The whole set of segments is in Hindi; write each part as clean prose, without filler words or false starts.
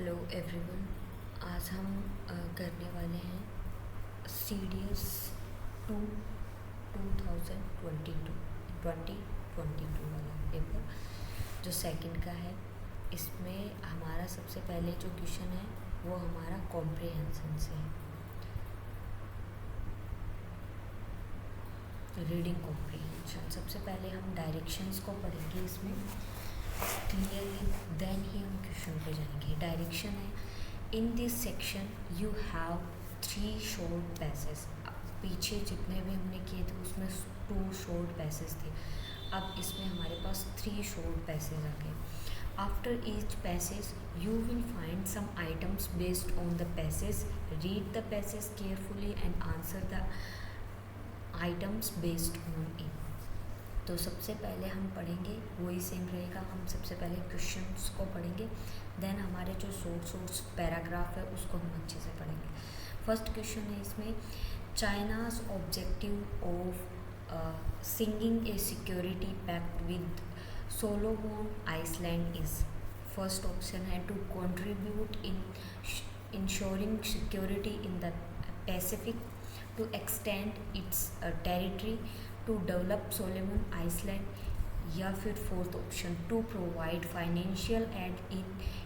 Hello everyone. आज हम करने वाले हैं CDS 2022 वाला पेपर जो सेकंड का है। इसमें हमारा सबसे पहले जो क्वेश्चन है वो हमारा कॉम्प्रिहेंशन से है, रीडिंग कॉम्प्रिहेंशन। सबसे पहले हम डायरेक्शंस को पढ़ेंगे इसमें क्लियरली, देन ही हम क्वेश्चन पे जाएंगे। डायरेक्शन है, in this section you have 3 short passage. पीछे जितने भी हमने किए थे उसमें 2 शॉर्ट पैसेज थे, अब इसमें हमारे पास 3 शॉर्ट पैसेज आ गए। After each passage you will find some items based on the passage, read the passage carefully and answer the items based on it. तो सबसे पहले हम पढ़ेंगे, वही सेम रहेगा। हम सबसे पहले क्वेश्चंस को पढ़ेंगे, देन हमारे जो सोर्स पैराग्राफ है उसको हम अच्छे से पढ़ेंगे। फर्स्ट क्वेश्चन है इसमें, China's objective of singing a security pact with Solomon Island is. First option है to contribute in ensuring security in the Pacific, to extend its territory, to develop Solomon Island, या फिर fourth option to provide financial aid in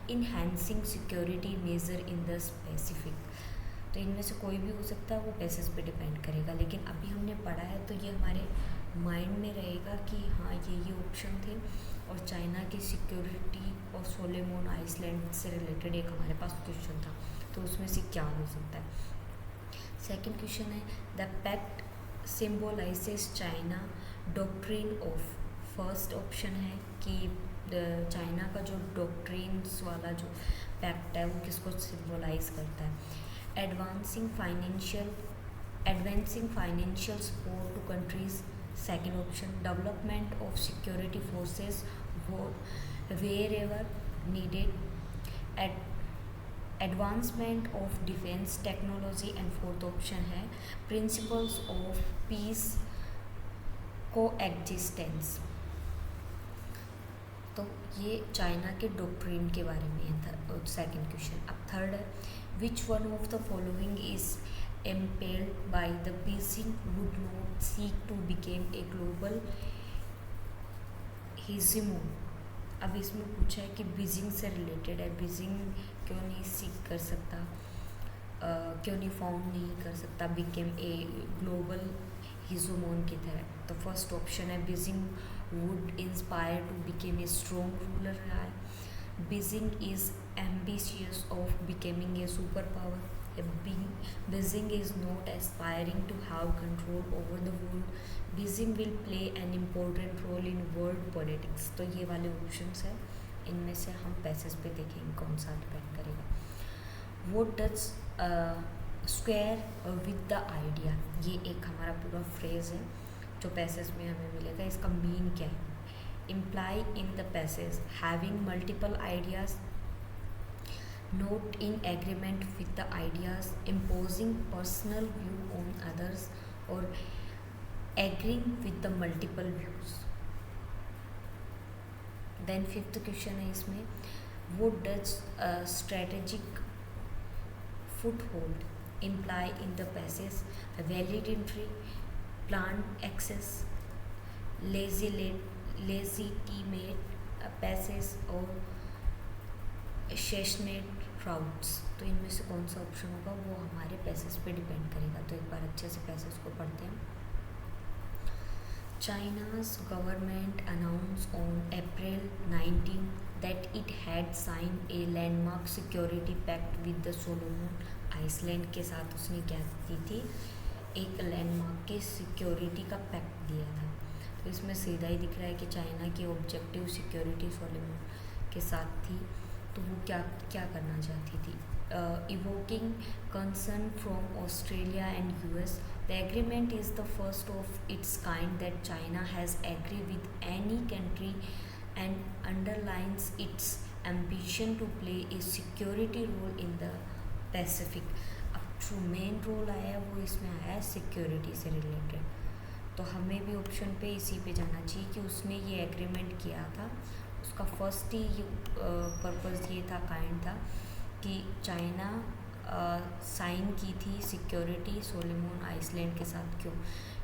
enhancing security measure in the Pacific. तो इनमें से कोई भी हो सकता है, वो पैसेज पे डिपेंड करेगा। लेकिन अभी हमने पढ़ा है तो ये हमारे माइंड में रहेगा कि हाँ ये ऑप्शन थे, और चाइना की सिक्योरिटी और सोलोमन आइसलैंड से रिलेटेड एक हमारे पास क्वेश्चन था, तो उसमें से क्या हो सकता है। सेकेंड क्वेश्चन है, the pact symbolizes China doctrine of. First option है कि चाइना का जो डॉक्ट्रिन्स वाला जो पैक्ट है वो किसको सिम्बोलाइज करता है। Advancing financial support to countries. Second option, development of security forces wherever needed, advancement of defence technology. And fourth option है principles of peace coexistence. तो ये चाइना के डॉक्ट्रिन के बारे में है सेकेंड क्वेश्चन। अब थर्ड है, which one of the following is impelled by the Beijing would not seek to become a global hegemon. अब इसमें पूछा है कि बीजिंग से रिलेटेड है, बीजिंग क्यों नहीं सीख कर सकता, क्यों नहीं फाउंड नहीं कर सकता बिकेम ए ग्लोबल हीजोमोन की तरह। तो फर्स्ट ऑप्शन है Beijing would inspire to become a strong ruler रहा है। Beijing is ambitious of becoming a super power. Beijing is not aspiring to have control over the world. Beijing will play an important role in world politics. तो ये वाले ऑप्शंस हैं, इनमें से हम पैसेज पे देखेंगे कौन सा डिपेंड करेगा। What does square with the idea, ये एक हमारा पूरा फ्रेज है जो पैसेज में हमें मिलेगा। इसका मीन क्या है। Imply in the passage having multiple ideas, not in agreement with the ideas, imposing personal view on others, और agreeing with the multiple views. Then fifth question है इसमें, what does strategic foothold imply in the passage, validatory, planned access, legitimate passage और सेशनेट राउट्स। तो इनमें से कौन सा ऑप्शन होगा वो हमारे पैसेज पे डिपेंड करेगा। तो एक बार अच्छे से पैसेज को पढ़ते हैं। China's government announced on April 19 that it had signed a landmark security pact with the Solomon Island। के साथ उसने क्या की थी, एक लैंडमार्क के सिक्योरिटी का पैक्ट दिया था। तो इसमें सीधा ही दिख रहा है कि चाइना की ऑब्जेक्टिव सिक्योरिटी सोलोमन के साथ थी। तो वो क्या क्या करना चाहती थी। Evoking concern from Australia and US, the agreement is the first of its kind that China has agreed with any country and underlines its ambition to play a security role in the Pacific। अब जो मेन रोल आया है वो इसमें आया है सिक्योरिटी से रिलेटेड। तो हमें भी ऑप्शन पे इसी पे जाना चाहिए कि उसने ये एग्रीमेंट किया था, उसका फर्स्ट ही पर्पज़ ये था, काइंड था कि चाइना साइन की थी सिक्योरिटी सोलोमन आइसलैंड के साथ। क्यों?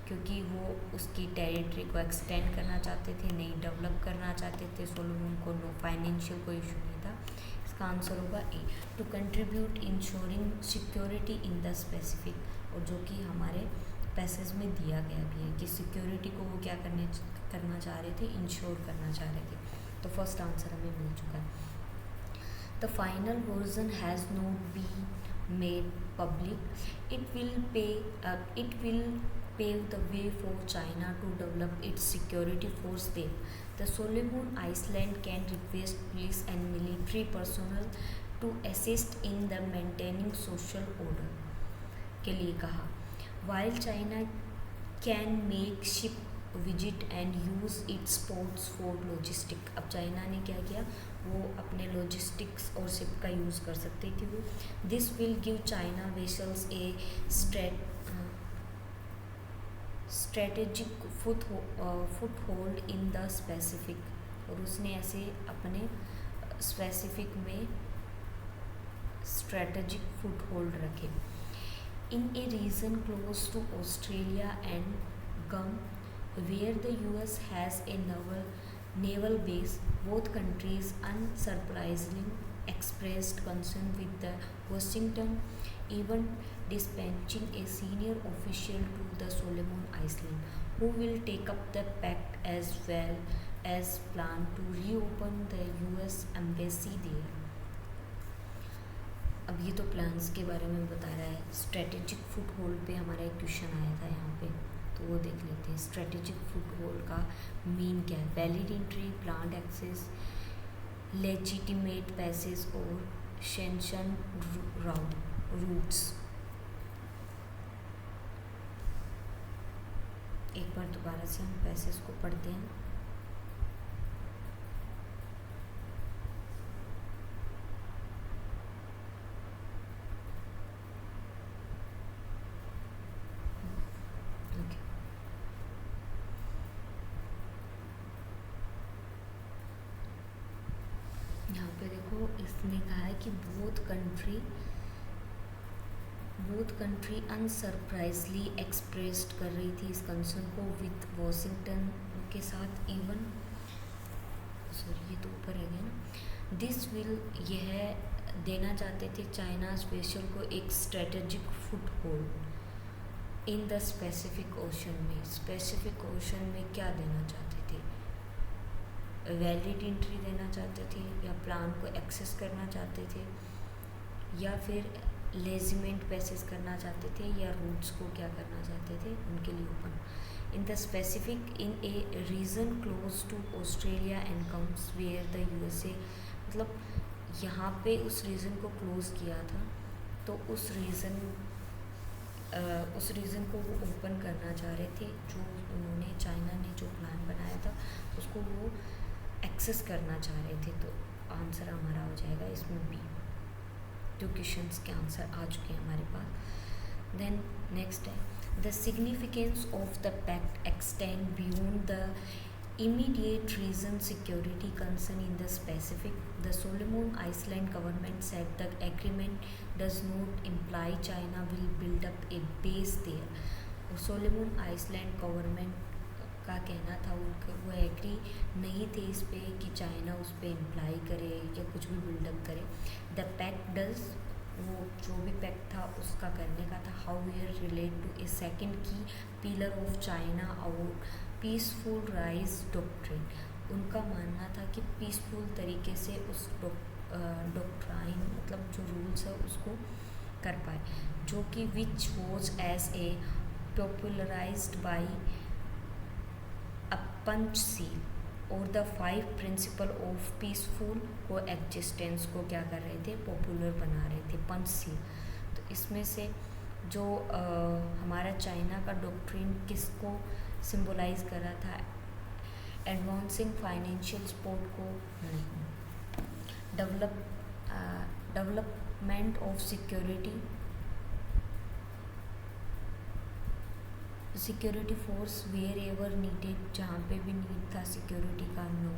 क्योंकि वो उसकी टेरिटरी को एक्सटेंड करना चाहते थे, नहीं डेवलप करना चाहते थे। सोलोमन को नो फाइनेंशियल कोई इशू नहीं था। इसका आंसर होगा A, to contribute ensuring security in the specific, और जो कि हमारे पैसेज में दिया गया भी है कि सिक्योरिटी को वो क्या करना चाह रहे थे, इंश्योर करना चाह रहे थे। तो फर्स्ट आंसर हमें मिल चुका है। The final version has not be made public. It will pave the way for China to develop its security force there. The Solomon Islands can request police and military personnel to assist in the maintaining social order के लिए कहा। While China can make ship visit and use its ports for logistic। अब चाइना ने क्या किया, वो अपने लॉजिस्टिक्स और शिप का यूज़ कर सकते थे वो। This will give China vessels A strategic foot hold in the specific, और उसने ऐसे अपने स्पेसिफिक में स्ट्रेटेजिक फुट होल्ड रखे। In a region close to Australia and Guam where the US has a naval base, both countries unsurprisingly expressed concern with the Washington, even dispatching a senior official to the Solomon Islands, who will take up the pact as well as plan to reopen the US embassy there. अब ये तो प्लान्स के बारे में बता रहा है। स्ट्रेटेजिक फुट होल्ड पे हमारा एक क्वेश्चन आया था यहाँ पे, तो वो देख लेते हैं। स्ट्रेटेजिक फुट होल्ड का मीन क्या है? Valid entry, planned access, legitimate passage और सैंक्शन रूट्स। एक बार दोबारा से हम पैसेज को पढ़ते हैं। यहाँ पे देखो, इसने कहा है कि बोथ कंट्री अनसरप्राइजली एक्सप्रेस्ड कर रही थी इस कंसर्न को विथ वॉशिंगटन के साथ। इवन सॉरी, ये तो ऊपर है ना। दिस विल, यह देना चाहते थे चाइना स्पेशल को एक strategic foot hold in the specific ocean में। स्पेसिफिक ओशन में क्या देना चाहते थे? वैलिड एंट्री देना चाहते थे, या प्लान को एक्सेस करना चाहते थे, या फिर लेजिमेंट पैसेज करना चाहते थे, या रूट्स को क्या करना चाहते थे, उनके लिए open. In the specific in a region close to Australia and comes where the USA, मतलब यहाँ पे उस रीजन को क्लोज किया था, तो उस रीजन को वो ओपन करना चाह रहे थे। जो उन्होंने, चाइना ने जो प्लान बनाया था उसको वो एक्सेस करना चाह रहे थे। तो आंसर हमारा हो जाएगा इसमें बी। जो क्वेश्चंस के आंसर आ चुके हैं हमारे पास। देन नेक्स्ट है, the significance of the pact extend beyond the immediate region security concern in the Pacific. The Solomon Island government said the agreement does not imply China will build up a base there. और सोलोमन आइसलैंड गवर्नमेंट का कहना था, उनका वो एग्री नहीं थे इस पे कि चाइना उस पर इम्प्लाई करे या कुछ भी बिल्डअप करे। द पैक्ट डज, वो जो भी पैक्ट था उसका करने का था। How we're relate to a second की पिलर ऑफ चाइना और पीसफुल राइज डॉक्ट्रिन। उनका मानना था कि पीसफुल तरीके से उस डॉक्ट्राइन, मतलब जो रूल्स है उसको कर पाए, जो कि which was as a popularised by Panchsheel और the 5 principle of peaceful coexistence को क्या कर रहे थे, पॉपुलर बना रहे थे, पंचशील। तो इसमें से जो हमारा चाइना का डॉक्ट्रिन किसको सिंबलाइज कर रहा था? एडवांसिंग फाइनेंशियल सपोर्ट को नहीं, development of security force wherever needed, जहाँ पे भी नीड था सिक्योरिटी का। No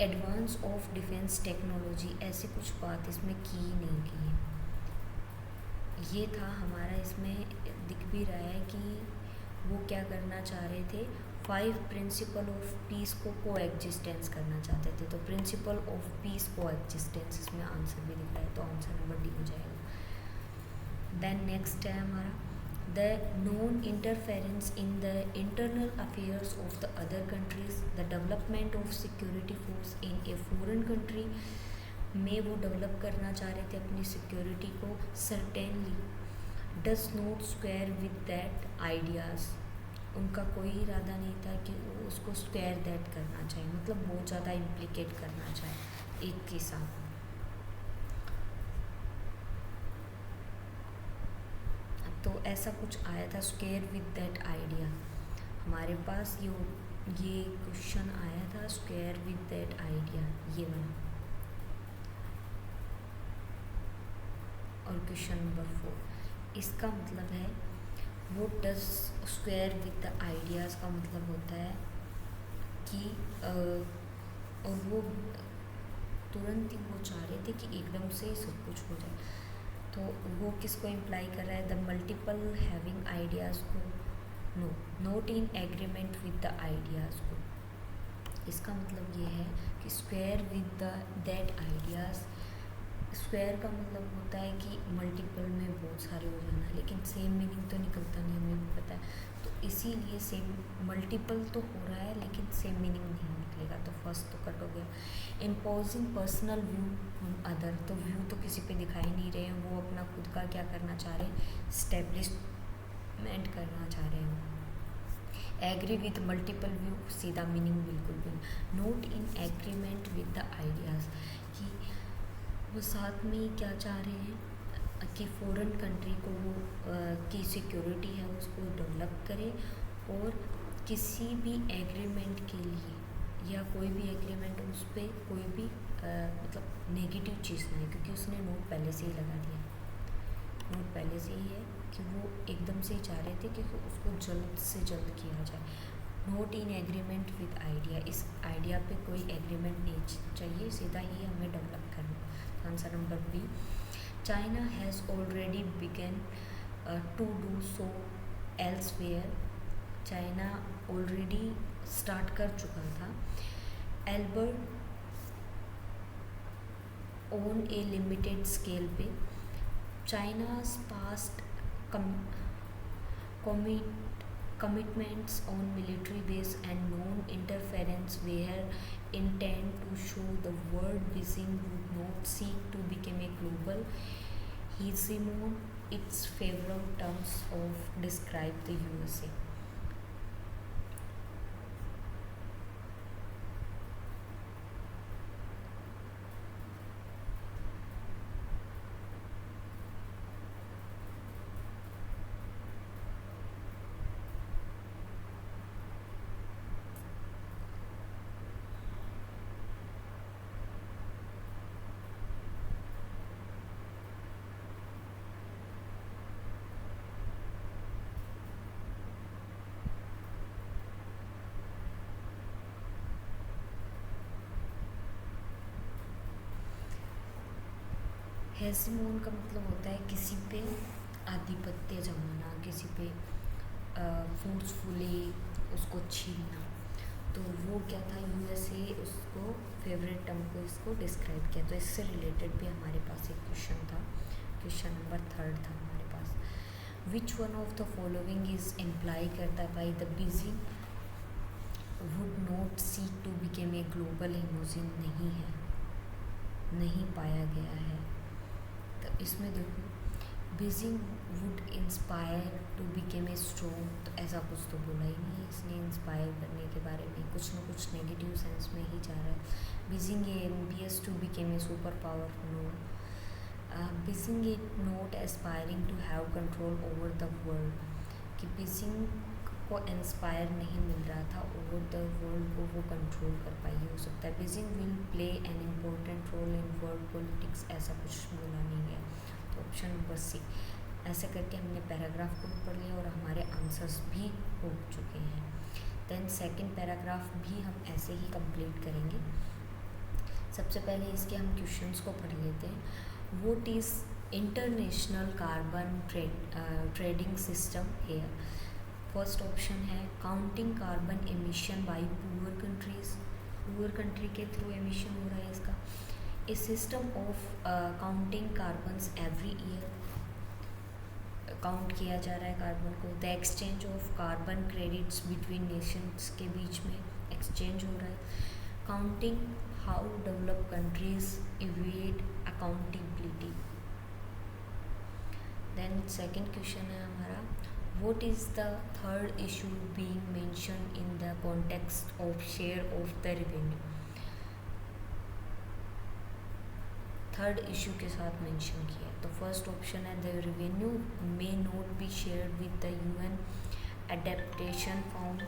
advance of defence technology, ऐसी कुछ बात इसमें की नहीं की है। ये था हमारा, इसमें दिख भी रहा है कि वो क्या करना चाह रहे थे, 5 प्रिंसिपल ऑफ पीस को एग्जिस्टेंस करना चाहते थे। तो प्रिंसिपल ऑफ पीस को एग्जिस्टेंस, इसमें आंसर भी दिख रहा है, तो आंसर नंबर डी हो जाएगा। देन नेक्स्ट है हमारा the non interference in the internal affairs of the other countries, the development of security force in a foreign country, में वो डेवलप करना चाह रहे थे अपनी सिक्योरिटी को। Certainly does not square with that ideas, उनका कोई इरादा नहीं था कि वो उसको स्क्वायर दैट करना चाहिए, मतलब बहुत ज़्यादा इम्प्लिकेट करना चाहे एक के साथ। तो ऐसा कुछ आया था, स्क्वायर विद दैट आइडिया। हमारे पास ये क्वेश्चन आया था, स्क्वायर विद दैट आइडिया, ये वाला। और क्वेश्चन नंबर 4, इसका मतलब है वो does square with the ideas का मतलब होता है कि और वो तुरंत ही वो चाह रहे थे कि एकदम से सब कुछ हो जाए। तो वो किसको इम्प्लाई कर रहा है, द मल्टीपल हैविंग आइडियाज़ को, no not in agreement with the ideas को। इसका मतलब ये है कि square with the that ideas, square का मतलब होता है कि मल्टीपल में बहुत सारे हो जाना, लेकिन सेम मीनिंग तो निकलता नहीं, हमें भी पता है। तो इसीलिए सेम मल्टीपल तो हो रहा है लेकिन सेम मीनिंग नहीं निकलेगा, तो फर्स्ट तो कट हो गया। Imposing personal view on other, तो व्यू तो किसी पे दिखाई नहीं रहे हैं, वो अपना खुद का क्या करना चाह रहे हैं, स्टेब्लिशमेंट करना चाह रहे हैं। एग्री विद मल्टीपल व्यू, सीधा मीनिंग बिल्कुल भी। Note in agreement with the ideas, कि वो साथ में ही क्या चाह रहे हैं कि फॉरेन कंट्री को वो की सिक्योरिटी है उसको डेवलप करे, और किसी भी एग्रीमेंट के लिए या कोई भी एग्रीमेंट उस पर कोई भी मतलब नेगेटिव चीज़ ना है, क्योंकि उसने नोट पहले से ही लगा दिया। नोट पहले से ही है कि वो एकदम से ही चाह रहे थे कि उसको जल्द से जल्द किया जाए। Note in agreement with idea, इस आइडिया पे कोई एग्रीमेंट नहीं चाहिए, सीधा ही हमें डेवलप करना। Answer number B, China has already begun to do so elsewhere, China already start कर चुका था। Albeit on a limited scale पे, चाइना's past commitments on military base and non-interference were intended to show the world Beijing would not seek to become a global hegemon. Its favorite terms of describe the USA. हेजिमोन का मतलब होता है किसी पे आधिपत्य जमाना, किसी पे फोर्सफुली उसको छीनना। तो वो क्या था, यूएसए उसको फेवरेट टर्म को इसको डिस्क्राइब किया। तो इससे रिलेटेड भी हमारे पास एक क्वेश्चन था, क्वेश्चन नंबर 3 था हमारे पास। Which one of the following is imply करता by the Beijing would not seek to become a global hegemon, नहीं है, नहीं पाया गया है। तो इसमें देखो, Beijing would inspire to become a strong, तो ऐसा कुछ तो बोला ही नहीं है इसने इंस्पायर करने के बारे में, कुछ ना कुछ नेगेटिव सेंस में ही जा रहा है। Beijing a ambitious to become a super power, no. Beijing a not aspiring to have control over the world, कि बीजिंग को इंस्पायर नहीं मिल रहा था ओवर द वर्ल्ड को वो कंट्रोल कर पाई, हो सकता है। Beijing will play an important role in world politics, ऐसा कुछ बोला नहीं गया। तो ऑप्शन नंबर सी। ऐसे करके हमने पैराग्राफ को भी पढ़ लिया और हमारे आंसर्स भी हो चुके हैं। देन सेकंड पैराग्राफ भी हम ऐसे ही कंप्लीट करेंगे। सबसे पहले इसके हम क्वेश्चंस को पढ़ लेते हैं। What is international carbon trading system here. First option है counting carbon emission by poor countries, poor country के थ्रू एमिशन हो रहा है इसका। A system of counting carbons every year, count किया जा रहा है कार्बन को। The exchange of carbon credits between nations के बीच में एक्सचेंज हो रहा है। Counting how develop countries evade accountability. Then second question है हमारा, what is the third issue being mention in the context of share of the revenue. Third issue के साथ मेंशन किया है। तो फर्स्ट ऑप्शन है the revenue may not be shared with the UN adaptation fund